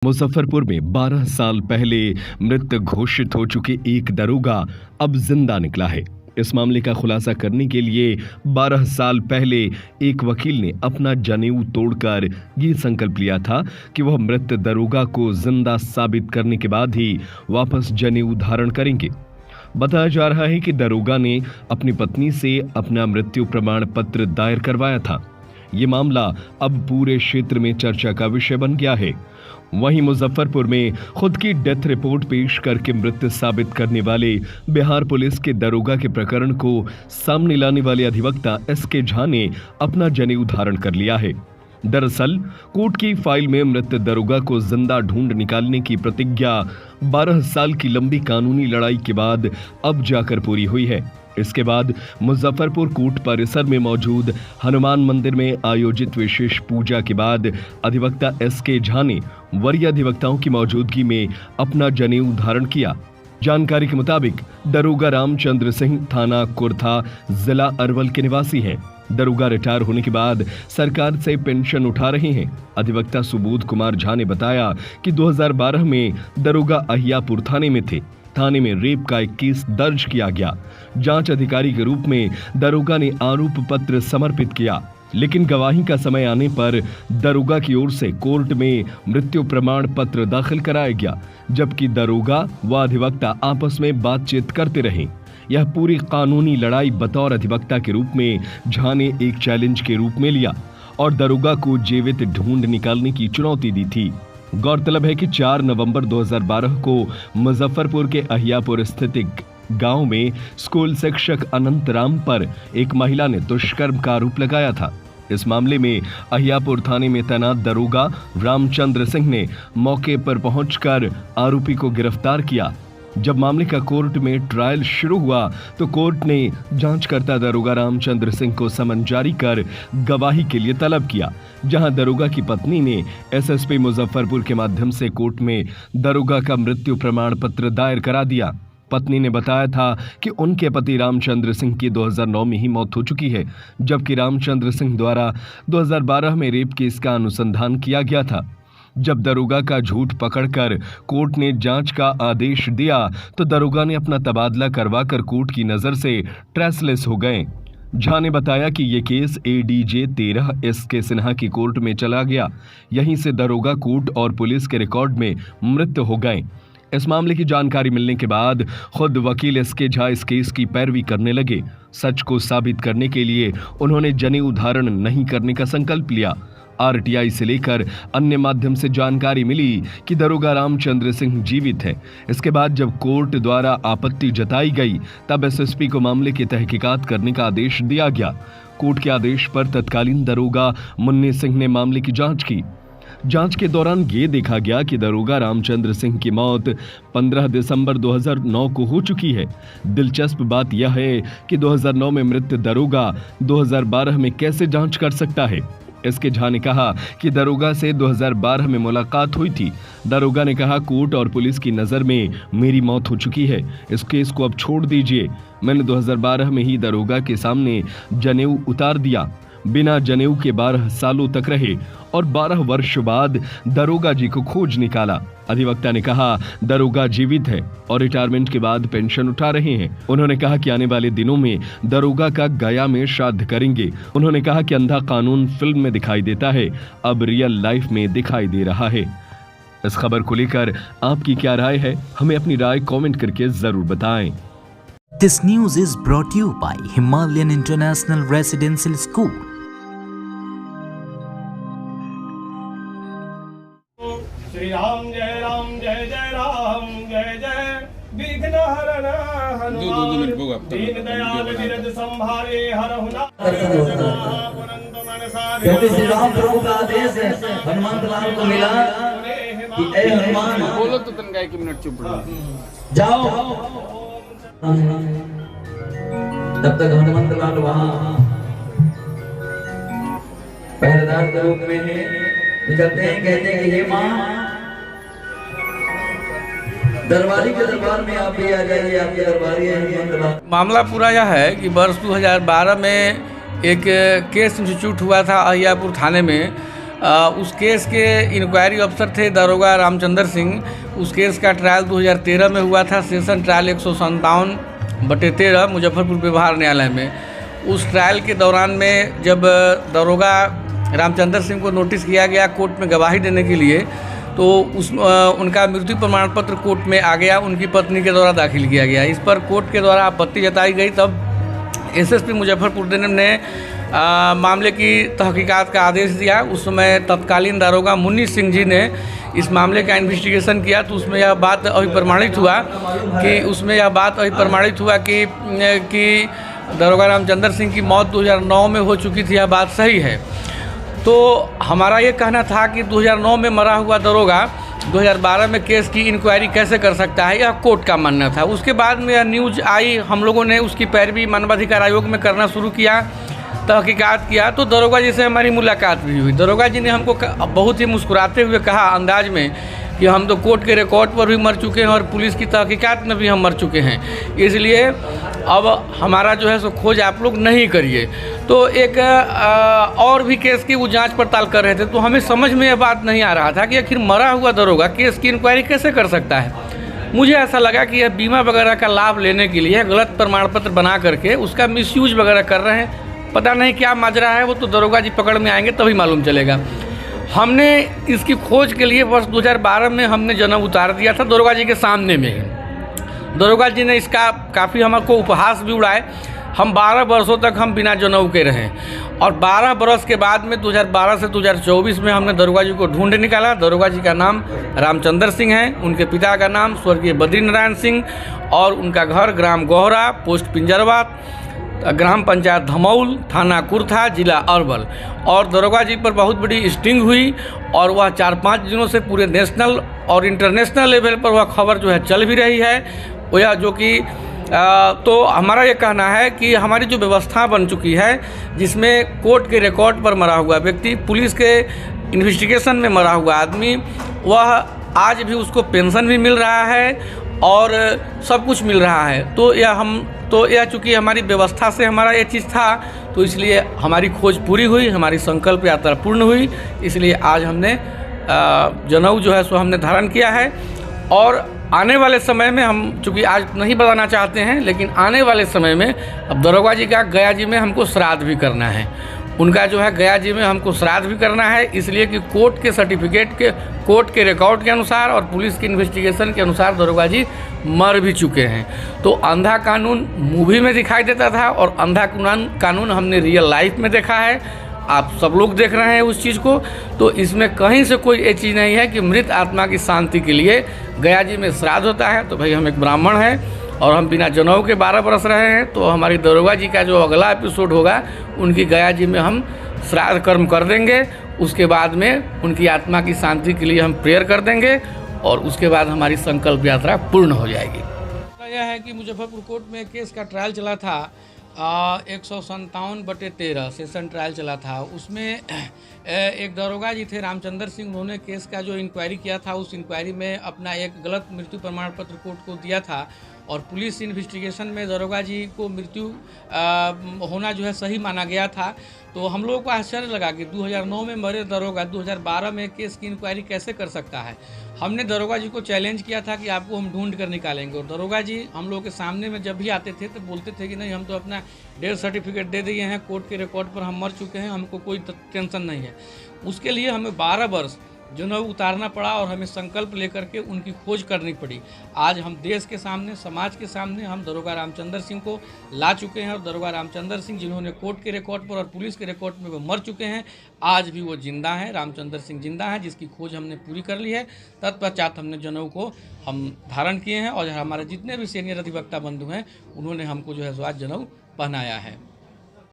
मुजफ्फरपुर में 12 साल पहले मृत घोषित हो चुके एक दरोगा अब जिंदा निकला है। इस मामले का खुलासा करने के लिए 12 साल पहले एक वकील ने अपना जनेऊ तोड़कर ये संकल्प लिया था कि वह मृत दरोगा को जिंदा साबित करने के बाद ही वापस जनेऊ धारण करेंगे। बताया जा रहा है कि दरोगा ने अपनी पत्नी से अपना मृत्यु प्रमाण पत्र दायर करवाया था। ये मामला अब पूरे क्षेत्र में चर्चा का विषय बन गया है। वहीं मुजफ्फरपुर में खुद की डेथ रिपोर्ट पेश करके मृत्यु साबित करने वाले बिहार पुलिस के दरोगा के प्रकरण को सामने लाने वाले अधिवक्ता एसके झा ने अपना जनेऊ धारण कर लिया है। दरअसल कोर्ट की फाइल में मृत दरोगा को जिंदा ढूंढ निकालने की प्रतिज्ञा 12 साल की लंबी कानूनी लड़ाई के बाद अब जाकर पूरी हुई है। इसके बाद मुजफ्फरपुर कोर्ट परिसर में मौजूद हनुमान मंदिर में आयोजित विशेष पूजा के बाद अधिवक्ता एसके झा ने वरीय अधिवक्ताओं की मौजूदगी में अपना जनेऊ धारण किया। जानकारी के मुताबिक दरोगा रामचंद्र सिंह थाना कुर्था जिला अरवल के निवासी हैं। दरोगा रिटायर होने के बाद सरकार से पेंशन उठा रहे हैं। अधिवक्ता सुबोध कुमार झा ने बताया कि 2012 में दरोगा अहियापुर थाने में थे। थाने में रेप का एक केस दर्ज किया गया। जांच अधिकारी के रूप में दरोगा ने आरोप पत्र समर्पित किया, लेकिन गवाही का समय आने पर दरोगा की ओर से कोर्ट में मृत्यु प्रमाण पत्र दाखिल कराया गया, जबकि दरोगा व अधिवक्ता आपस में बातचीत करते रहे। यह पूरी कानूनी लड़ाई बतौर अधिवक्ता के रूप में झा ने एक चैलेंज के रूप में लिया और दरोगा को जीवित ढूंढ निकालने की चुनौती दी थी। गौरतलब है कि 4 नवंबर 2012 को मुजफ्फरपुर के अहियापुर स्थित गांव में स्कूल शिक्षक अनंत राम पर एक महिला ने दुष्कर्म का आरोप लगाया था। इस मामले में अहियापुर थाने में तैनात दरोगा रामचंद्र सिंह ने मौके पर पहुंचकर आरोपी को गिरफ्तार किया। जब मामले का कोर्ट में ट्रायल शुरू हुआ तो कोर्ट ने जांचकर्ता दरोगा रामचंद्र सिंह को समन जारी कर गवाही के लिए तलब किया, जहां दरोगा की पत्नी ने एसएसपी मुजफ्फरपुर के माध्यम से कोर्ट में दरोगा का मृत्यु प्रमाण पत्र दायर करा दिया। पत्नी ने बताया था कि उनके पति रामचंद्र सिंह की 2009 में ही मौत हो चुकी है, जबकि रामचंद्र सिंह द्वारा 2012 में रेप केस का अनुसंधान किया गया था। जब दरोगा का झूठ पकड़कर कोर्ट ने जांच का आदेश दिया तो दरोगा ने अपना तबादला करवाकर कोर्ट की नजर से ट्रेसलेस हो गए। झा ने बताया कि ये केस एडीजे 13 एसके सिन्हा की कोर्ट में चला गया। यहीं से दरोगा कोर्ट और पुलिस के रिकॉर्ड में मृत हो गए। इस मामले की जानकारी मिलने के बाद खुद वकील एसके झा इस केस की पैरवी करने लगे। सच को साबित करने के लिए उन्होंने जनेऊ धारण नहीं करने का संकल्प लिया। आरटीआई से लेकर अन्य माध्यम से जानकारी मिली कि दरोगा रामचंद्र सिंह जीवित है। इसके बाद जब कोर्ट द्वारा आपत्ति जताई गई तब एसएसपी को मामले की तहकीकात करने का आदेश दिया गया। कोर्ट के आदेश पर तत्कालीन दरोगा मुन्नी सिंह ने मामले की जांच की। जांच के दौरान ये देखा गया कि दरोगा रामचंद्र सिंह की मौत 15 दिसंबर 2009 को हो चुकी है। दिलचस्प बात यह है कि 2009 में मृत दरोगा 2012 में कैसे जांच कर सकता है। एसके झा ने कहा कि दरोगा से 2012 में मुलाकात हुई थी। दरोगा ने कहा, कोर्ट और पुलिस की नज़र में मेरी मौत हो चुकी है, इस केस को अब छोड़ दीजिए। मैंने 2012 में ही दरोगा के सामने जनेऊ उतार दिया। बिना जनेऊ के 12 सालों तक रहे और 12 वर्ष बाद दरोगा जी को खोज निकाला। अधिवक्ता ने कहा, दरोगा जीवित है और रिटायरमेंट के बाद पेंशन उठा रहे हैं। उन्होंने कहा कि आने वाले दिनों में दरोगा का गया में श्राद्ध करेंगे। उन्होंने कहा कि अंधा कानून फिल्म में दिखाई देता है, अब रियल लाइफ में दिखाई दे रहा है। इस खबर को लेकर आपकी क्या राय है, हमें अपनी राय कॉमेंट करके जरूर बताएं। This news is brought to you by Himalayan International Residential School. Shri Ram जय राम जय जय विघ्न हरण हनुमान दीन दयाल विरज संभारे हरहुना। क्योंकि श्री राम प्रभु का आदेश है हनुमंत लाल को मिला कि ए हनुमान बोलो तो तनका 1 मिनट चुप रहो। जाओ। तब तक हनुमंत लाल वहाँ पहरेदार के रूप में निकलते हैं, कहते हैं कि हे माँ, दरबारी के दरबार में आप भी आ जाइए, आपके दरबारी है हनुमंत लाल। मामला पूरा यह है कि वर्ष 2012 में एक केस इंस्टीट्यूट हुआ था अहियापुर थाने में उस केस के इंक्वायरी अफसर थे दरोगा रामचंद्र सिंह। उस केस का ट्रायल 2013 में हुआ था, सेशन ट्रायल 157/13 मुजफ्फरपुर व्यवहार न्यायालय में। उस ट्रायल के दौरान में जब दरोगा रामचंद्र सिंह को नोटिस किया गया कोर्ट में गवाही देने के लिए, तो उनका मृत्यु प्रमाण पत्र कोर्ट में आ गया, उनकी पत्नी के द्वारा दाखिल किया गया। इस पर कोर्ट के द्वारा आपत्ति जताई गई। तब एसएसपी मुजफ्फरपुर ने मामले की तहकीकात का आदेश दिया। उस समय तत्कालीन दारोगा मुन्नी सिंह जी ने इस मामले का इन्वेस्टिगेशन किया, तो उसमें यह बात अभिप्रमाणित हुआ कि दरोगा रामचंद्र सिंह की मौत 2009 में हो चुकी थी। यह बात सही है। तो हमारा ये कहना था कि 2009 में मरा हुआ दरोगा 2012 में केस की इंक्वायरी कैसे कर सकता है, यह कोर्ट का मानना था। उसके बाद में यह न्यूज़ आई, हम लोगों ने उसकी पैरवी मानवाधिकार आयोग में करना शुरू किया, तहकीकात किया। तो दरोगा जी से हमारी मुलाकात भी हुई। दरोगा जी ने हमको बहुत ही मुस्कुराते हुए कहा अंदाज में कि हम तो कोर्ट के रिकॉर्ड पर भी मर चुके हैं और पुलिस की तहकीकात में भी हम मर चुके हैं, इसलिए अब हमारा जो है सो खोज आप लोग नहीं करिए। तो एक और भी केस की वो जांच पड़ताल कर रहे थे, तो हमें समझ में यह बात नहीं आ रहा था कि आखिर मरा हुआ दरोगा केस की इंक्वायरी कैसे कर सकता है। मुझे ऐसा लगा कि यह बीमा वगैरह का लाभ लेने के लिए गलत प्रमाण पत्र बना करके उसका मिसयूज वगैरह कर रहे हैं। पता नहीं क्या माजरा है, वो तो दरोगा जी पकड़ में आएंगे तभी मालूम चलेगा। हमने इसकी खोज के लिए वर्ष 2012 में हमने जनेऊ उतार दिया था दरोगा जी के सामने में ही। दरोगा जी ने इसका काफ़ी हमको उपहास भी उड़ाए। हम 12 वर्षों तक हम बिना जनेऊ के रहे और 12 बरस के बाद में 2012 से 2024 में हमने दरोगा जी को ढूंढ निकाला। दरोगा जी का नाम रामचंद्र सिंह है, उनके पिता का नाम स्वर्गीय बद्री नारायण सिंह और उनका घर ग्राम गोहरा, पोस्ट पिंजरवा, ग्राम पंचायत धमौल, थाना कुर्था, जिला अरवल। और दरोगा जी पर बहुत बड़ी स्टिंग हुई और वह 4-5 दिनों से पूरे नेशनल और इंटरनेशनल लेवल पर वह खबर जो है चल भी रही है। वह जो कि तो हमारा ये कहना है कि हमारी जो व्यवस्था बन चुकी है, जिसमें कोर्ट के रिकॉर्ड पर मरा हुआ व्यक्ति, पुलिस के इन्वेस्टिगेशन में मरा हुआ आदमी, वह आज भी उसको पेंशन भी मिल रहा है और सब कुछ मिल रहा है। तो यह चूँकि हमारी व्यवस्था से हमारा ये चीज़ था, तो इसलिए हमारी खोज पूरी हुई, हमारी संकल्प यात्रा पूर्ण हुई। इसलिए आज हमने जनेऊ जो है सो हमने धारण किया है। और आने वाले समय में हम चूँकि आज नहीं बताना चाहते हैं, लेकिन आने वाले समय में अब दरोगा जी का गया जी में हमको श्राद्ध भी करना है। उनका जो है गया जी में हमको श्राद्ध भी करना है, इसलिए कि कोर्ट के सर्टिफिकेट के, कोर्ट के रिकॉर्ड के अनुसार और पुलिस की इन्वेस्टिगेशन के अनुसार दरोगा जी मर भी चुके हैं। तो अंधा कानून मूवी में दिखाई देता था और अंधा कानून हमने रियल लाइफ में देखा है। आप सब लोग देख रहे हैं उस चीज़ को। तो इसमें कहीं से कोई ये चीज़ नहीं है कि मृत आत्मा की शांति के लिए गया जी में श्राद्ध होता है। तो भाई हम एक ब्राह्मण हैं और हम बिना जनेऊ के 12 बरस रहे हैं, तो हमारी दरोगा जी का जो अगला एपिसोड होगा, उनकी गया जी में हम श्राद्ध कर्म कर देंगे। उसके बाद में उनकी आत्मा की शांति के लिए हम प्रेयर कर देंगे और उसके बाद हमारी संकल्प यात्रा पूर्ण हो जाएगी। यह है कि मुजफ्फरपुर कोर्ट में केस का ट्रायल चला था, 157/13 सेशन ट्रायल चला था। उसमें एक दरोगा जी थे रामचंद्र सिंह, उन्होंने केस का जो इंक्वायरी किया था, उस इंक्वायरी में अपना एक गलत मृत्यु प्रमाण पत्र कोर्ट को दिया था और पुलिस इन्वेस्टिगेशन में दरोगा जी को मृत्यु होना जो है सही माना गया था। तो हम लोगों को आश्चर्य लगा कि 2009 में मरे दरोगा 2012 में केस की इंक्वायरी कैसे कर सकता है। हमने दरोगा जी को चैलेंज किया था कि आपको हम ढूंढ कर निकालेंगे, और दरोगा जी हम लोगों के सामने में जब भी आते थे तो बोलते थे कि नहीं, हम तो अपना डेथ सर्टिफिकेट दे दिए हैं, कोर्ट के रिकॉर्ड पर हम मर चुके हैं, हमको कोई टेंशन नहीं है। उसके लिए हमें 12 वर्ष जनेऊ उतारना पड़ा और हमें संकल्प लेकर के उनकी खोज करनी पड़ी। आज हम देश के सामने, समाज के सामने हम दरोगा रामचंद्र सिंह को ला चुके हैं और दरोगा रामचंद्र सिंह जिन्होंने कोर्ट के रिकॉर्ड पर और पुलिस के रिकॉर्ड में वो मर चुके हैं, आज भी वो जिंदा हैं। रामचंद्र सिंह जिंदा हैं, जिसकी खोज हमने पूरी कर ली है। तत्पश्चात हमने जनेऊ को हम धारण किए हैं और हमारे जितने भी सीनियर अधिवक्ता बंधु हैं, उन्होंने हमको जो है सो आज जनेऊ पहनाया है।